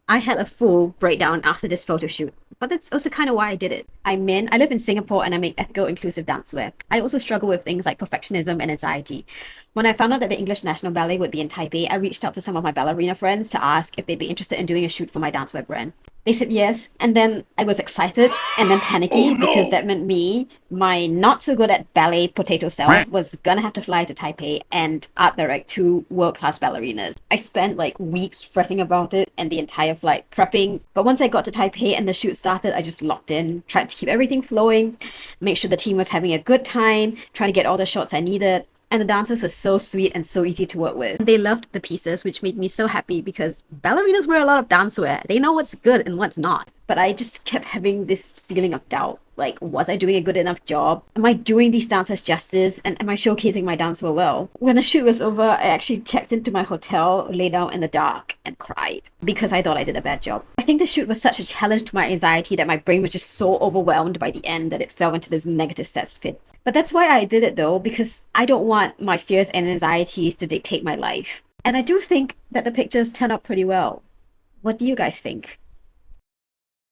I had a full breakdown after this photo shoot, but that's also kind of why I did it. I live in Singapore and I make ethical, inclusive dancewear. I also struggle with things like perfectionism and anxiety. When I found out that the English National Ballet would be in Taipei, I reached out to some of my ballerina friends to ask if they'd be interested in doing a shoot for my dancewear brand. They said yes, and then I was excited and then Oh panicky because no! that meant me, my not so good at ballet potato self, was gonna have to fly to Taipei and art direct two world-class ballerinas. I spent like weeks fretting about it and the entire flight prepping, but once I got to Taipei and the shoot started, I just locked in, tried to keep everything flowing, make sure the team was having a good time, trying to get all the shots I needed. And the dancers were so sweet and so easy to work with. They loved the pieces, which made me so happy because ballerinas wear a lot of dancewear. They know what's good and what's not. But I just kept having this feeling of doubt. Like, was I doing a good enough job? Am I doing these dancers justice? And am I showcasing my dancewear well? When the shoot was over, I actually checked into my hotel, lay down in the dark, and cried because I thought I did a bad job. I think the shoot was such a challenge to my anxiety that my brain was just so overwhelmed by the end that it fell into this negative set spin. But that's why I did it though, because I don't want my fears and anxieties to dictate my life. And I do think that the pictures turned out pretty well. What do you guys think?